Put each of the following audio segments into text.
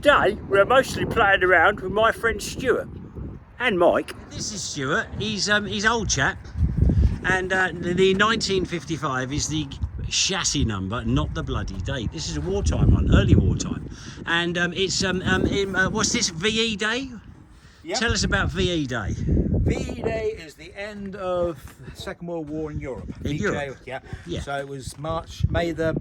today we're mostly playing around with my friend Stuart and Mike. This is Stuart. He's old chap, and the 1955 is the chassis number, not the bloody date. This is a wartime one, early wartime, and it's what's this, VE Day? Yep. Tell us about VE Day. VE Day is the end of the Second World War in Europe. In Europe? Yeah. So it was May the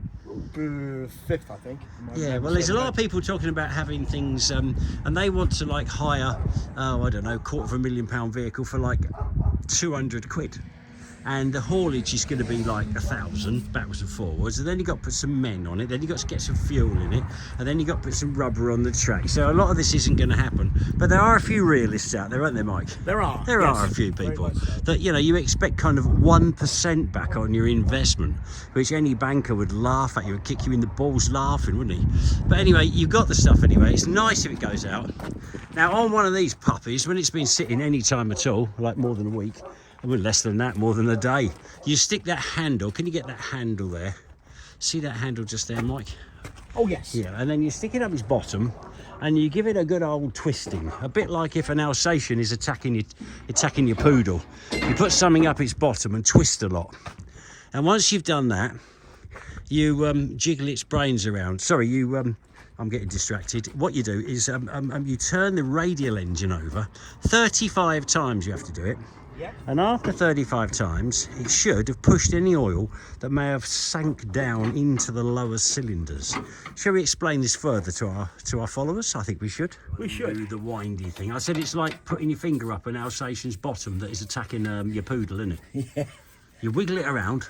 5th, I think. Yeah, well, there's a lot of people talking about having things, and they want to like hire, I don't know, £250,000 vehicle for like 200 quid. And the haulage is going to be like 1,000 backwards and forwards, and then you've got to put some men on it, then you've got to get some fuel in it, and then you've got to put some rubber on the track. So a lot of this isn't going to happen. But there are a few realists out there, aren't there, Mike? There are. There yes, are a few people so. that, you know, you expect kind of 1% back on your investment, which any banker would laugh at you and kick you in the balls laughing, wouldn't he? But anyway, you've got the stuff anyway. It's nice if it goes out. Now, on one of these puppies, when it's been sitting any time at all, like more than a week, well, less than that, more than a day, you stick that handle. Can you get that handle there? See that handle just there, Mike? Oh yes. Yeah, and then you stick it up its bottom and you give it a good old twisting, a bit like if an Alsatian is attacking your poodle. You put something up its bottom and twist a lot, and once you've done that, you jiggle its brains around. Sorry, I'm getting distracted. What you do is you turn the radial engine over 35 times. You have to do it. Yep. And after 35 times, it should have pushed any oil that may have sank down into the lower cylinders. Shall we explain this further to our followers? I think we should. We should. Do the windy thing. I said it's like putting your finger up an Alsatian's bottom that is attacking your poodle, isn't it? Yeah. You wiggle it around,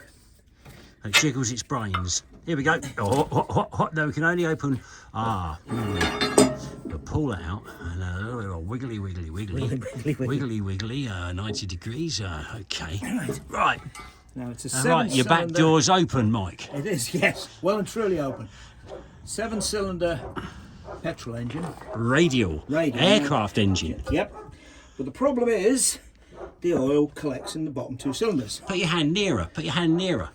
and it jiggles its brains. Here we go. Oh, hot, hot, hot. No, we can only open. We'll pull that out and wiggly, wiggly, wiggly, wiggly, wiggly. 90 degrees. Okay. Right. Now it's a Right. Your back door's open, Mike. It is, yes. Well and truly open. 7-cylinder petrol engine. Radial. Aircraft engine. Yep. But the problem is the oil collects in the bottom 2 cylinders. Put your hand nearer. Put your hand nearer.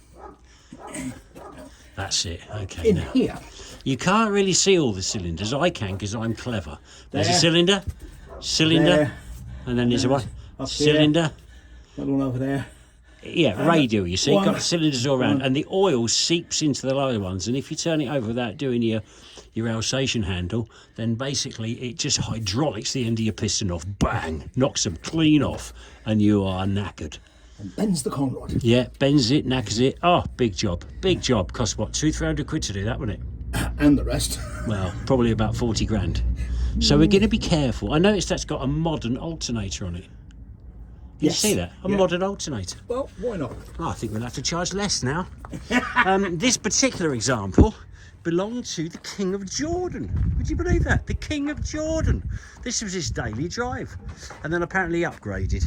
That's it. Okay. In now. here. You can't really see all the cylinders. I can because I'm clever. There's a There. cylinder, There. and then there's a one. Up Cylinder. That one over there. Yeah, radial, you see. One. Got the cylinders all around, and the oil seeps into the lower ones. And if you turn it over without doing your Alsatian handle, then basically it just hydraulics the end of your piston off. Bang! Knocks them clean off, and you are knackered. And bends the con rod. Yeah, bends it, knackers it. Oh, big job. Big job. Cost what, 200-300 quid to do that, wouldn't it? And the rest. Well, probably about 40 grand. So we're going to be careful. I noticed that's got a modern alternator on it. You Yes. see that? A modern alternator. Well, why not? Oh, I think we'll have to charge less now. This particular example belonged to the King of Jordan. Would you believe that? The King of Jordan. This was his daily drive, and then apparently upgraded.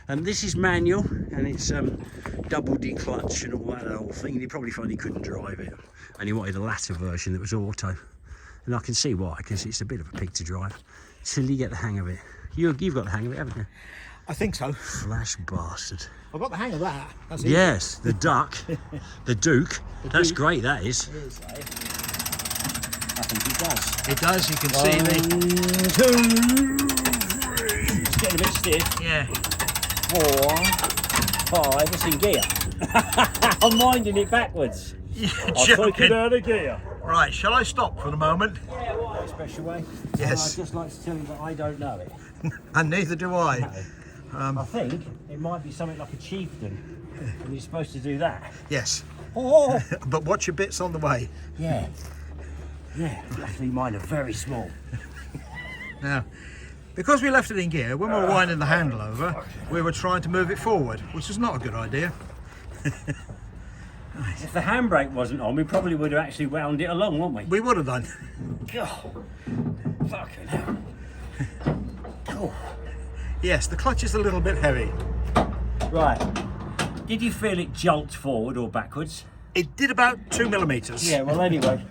This is manual, and it's double declutch and all that whole thing. He probably found he couldn't drive it, and he wanted a latter version that was auto. And I can see why, because it's a bit of a pig to drive till you get the hang of it. You've got the hang of it, haven't you? I think so. Flash bastard. I've got the hang of that. That's it. Yes, the duck, the Duke. That's Duke. great, that is. It is, eh? I think it does. It does, you can see the... 1, 2, 3. It's getting a bit stiff. Yeah. 4, 5. It's in gear. I'm winding it backwards. I'll take it out of gear. Right, shall I stop for the moment? Yeah, what? Special way? Yes. I'd just like to tell you that I don't know it. And neither do I. I think it might be something like a chieftain, and you're supposed to do that. Yes. Oh! But watch your bits on the way. Yeah. Yeah, luckily mine are very small. Now, because we left it in gear, when we were winding the handle over, we were trying to move it forward, which is not a good idea. If the handbrake wasn't on, we probably would have actually wound it along, wouldn't we? We would have done. God, fucking hell. Oh. Yes, the clutch is a little bit heavy. Right. Did you feel it jolt forward or backwards? It did about 2 millimetres. Yeah, well anyway,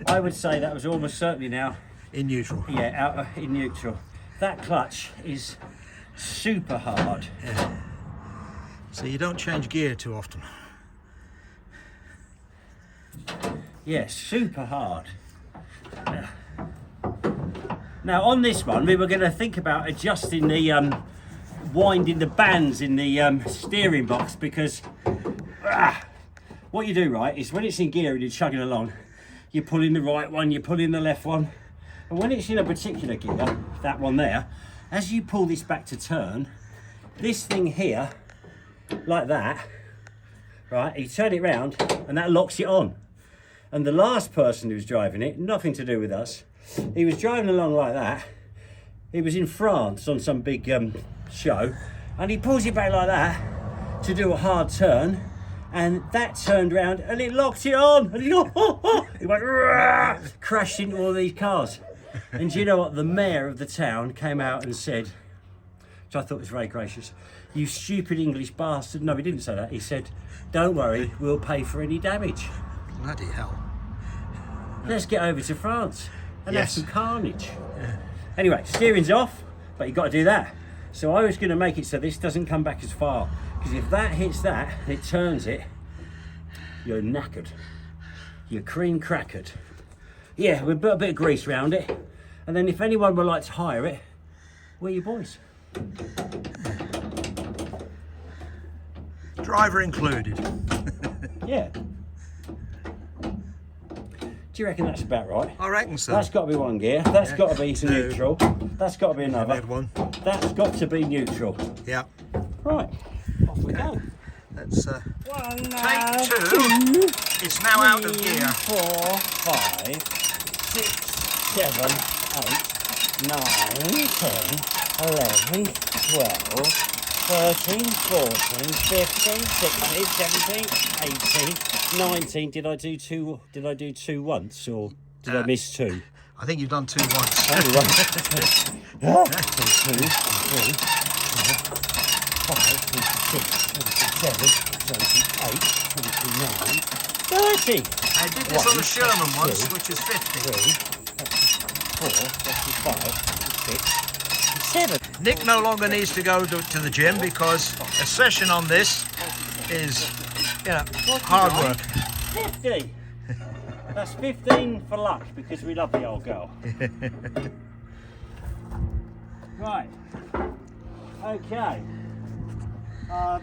I would say that was almost certainly now, In neutral. yeah, out in neutral. That clutch is super hard. Yeah. So you don't change gear too often. Yes, super hard. Now on this one, we were going to think about adjusting the winding the bands in the steering box, because what you do, right, is when it's in gear and you're chugging along, you pull in the right one, you pull in the left one, and when it's in a particular gear, that one there, as you pull this back to turn, this thing here, like that, right, you turn it round and that locks it on. And the last person who was driving it, nothing to do with us, he was driving along like that. He was in France on some big show, and he pulls it back like that to do a hard turn, and that turned round and it locked it on, and he went, crashed into all these cars. And do you know what? The mayor of the town came out and said, which I thought was very gracious, "You stupid English bastard." No, he didn't say that. He said, "Don't worry, we'll pay for any damage." Bloody hell. Let's get over to France and Yes. have some carnage. Anyway, steering's off, but you've got to do that. So I was going to make it so this doesn't come back as far, because if that hits that and it turns it, you're knackered. You're cream crackered. Yeah, we'll put a bit of grease around it, and then if anyone would like to hire it, we're your boys. Driver included. Yeah. Do you reckon that's about right? I reckon so. That's got to be one gear. That's got to be Two. neutral. That's got to be another. Red one. That's got to be neutral. Yeah. Right, off we go. Let's One, take two. It's now out of gear. 4, 5, 6, 7, 8, 9, 10, 11, 12, 13, 14, 15, 16, 17, 18, 19. Did I do two? Did I do two once, or did I miss two? I think you've done two once. Only one. 2, 3, 5, 26, 27, 28, 29, 30. I did this on the Sherman once, which is 50. 3, 4, 5, 6, 7. Nick no longer needs to go to the gym because a session on this is, hard work. 50. That's 15 for luck, because we love the old girl. Right. Okay. I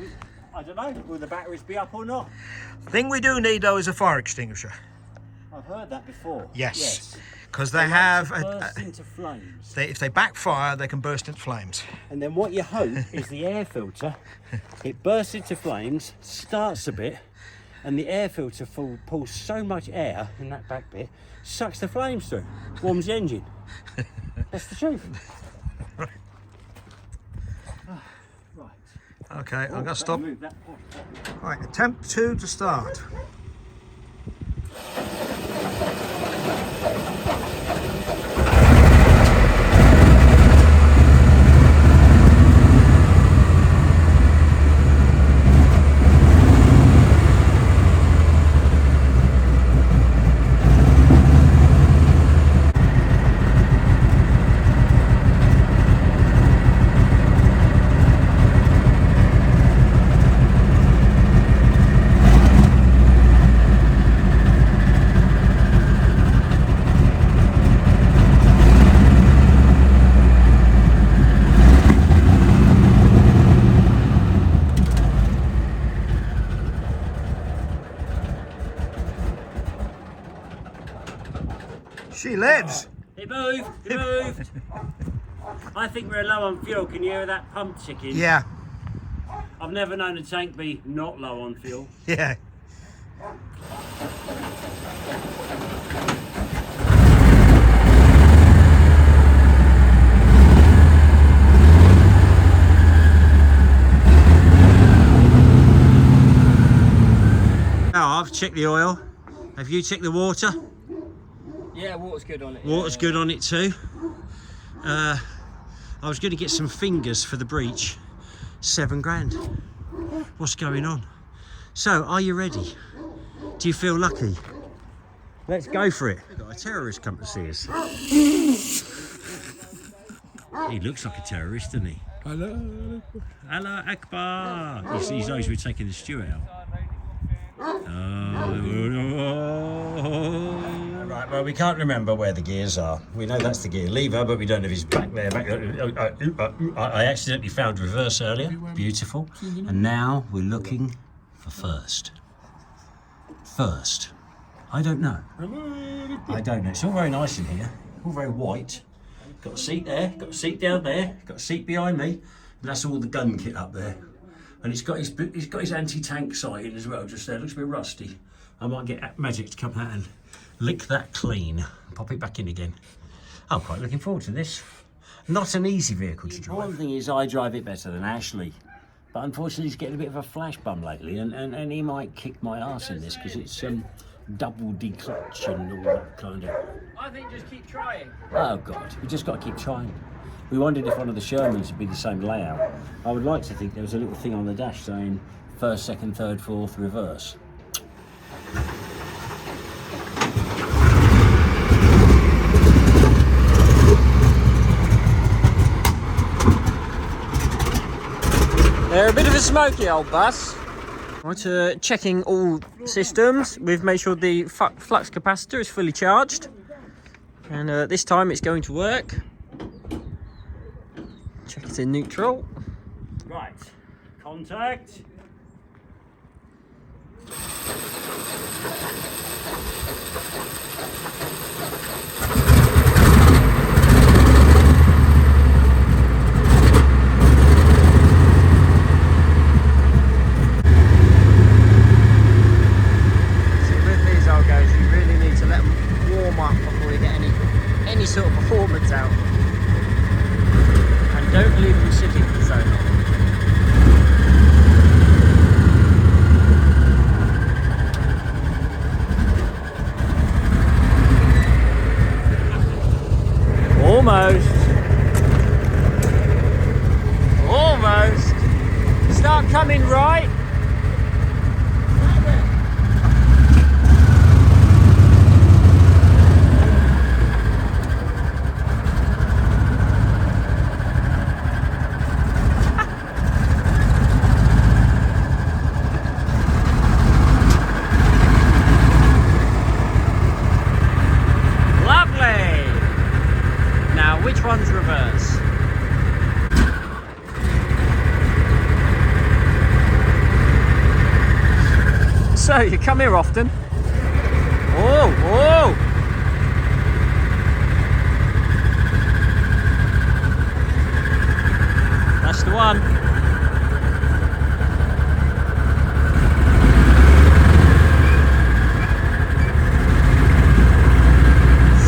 don't know, will the batteries be up or not? Thing we do need though is a fire extinguisher. I've heard that before. Yes. Because they Like have, to burst into flames. if they backfire, they can burst into flames. And then what you hope is the air filter, it bursts into flames, starts a bit, and the air filter pulls so much air in that back bit, sucks the flames through, warms the engine. That's the truth. Right. Okay, I'm going to stop. Move that. Right, attempt 2 to start. She lives. It moved, it moved. I think we're low on fuel. Can you hear that pump ticking? Yeah, I've never known a tank be not low on fuel. yeah. Now I've checked the oil. Have you checked the water? Yeah, water's good on it. Water's good on it too. I was going to get some fingers for the breech. 7 grand. What's going on? So, are you ready? Do you feel lucky? Let's go for it. We've got a terrorist come to see us. He looks like a terrorist, doesn't he? Hello. Allah Akbar. He knows we're taking the Stuart out. Right, Well, we can't remember where the gears are. We know that's the gear lever, but we don't know if it's back there. I accidentally found reverse earlier. Beautiful. And now we're looking for first. First. I don't know. I don't know. It's all very nice in here. All very white. Got a seat there. Got a seat down there. Got a seat behind me. And that's all the gun kit up there. And he's got his anti-tank sighting as well. Just there. Looks a bit rusty. I might get Magic to come out and lick that clean, pop it back in again. I'm quite looking forward to this. Not an easy vehicle to drive. One thing is I drive it better than Ashley, but unfortunately he's getting a bit of a flash bum lately, and he might kick my arse in this because it's double declutch and all that kind of... I think just keep trying. Oh God, we just got to keep trying. We wondered if one of the Shermans would be the same layout. I would like to think there was a little thing on the dash saying first, second, third, fourth, reverse. They're a bit of a smoky old bus. Right, checking all systems. We've made sure the flux capacitor is fully charged. And this time it's going to work. Check it's in neutral. Right, contact. Any sort of performance out, and don't leave them sitting for so long. Almost. Start coming right. Which one's reverse? So you come here often? Oh, whoa! That's the one.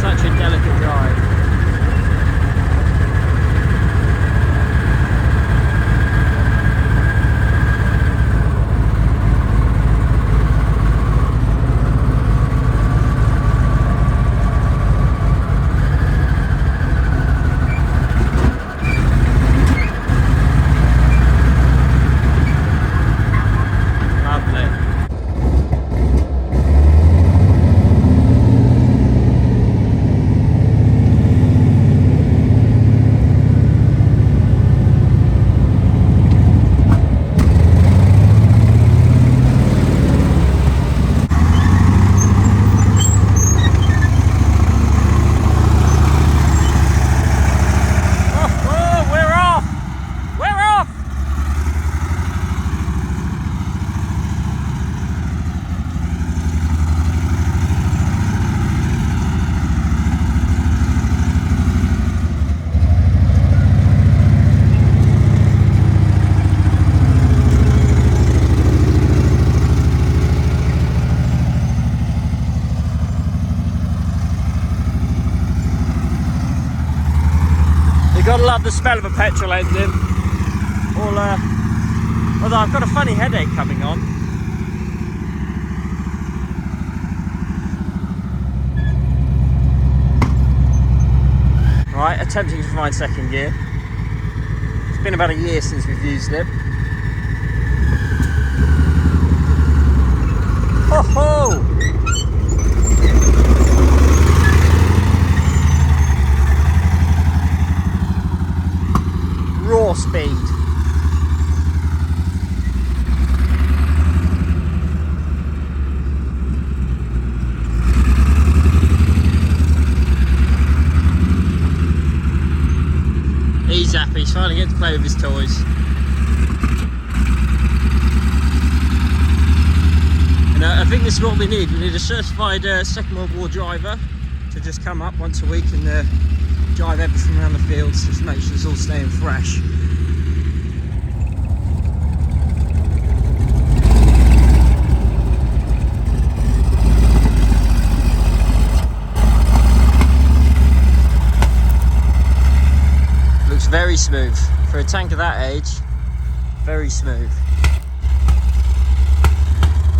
Such a delicate drive. Gotta love the smell of a petrol engine. Although I've got a funny headache coming on. Right, attempting to find second gear. It's been about a year since we've used it. Ho ho! Raw speed. He's happy, he's finally getting to play with his toys. And I think this is what we need. We need a certified Second World War driver to just come up once a week and drive everything around the fields, just to make sure it's all staying fresh. Looks very smooth. For a tank of that age, very smooth.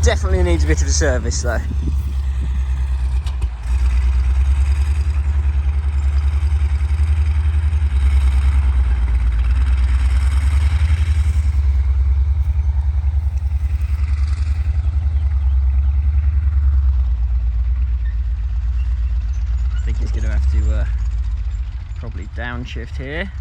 Definitely needs a bit of a service though. I think he's going to have to probably downshift here.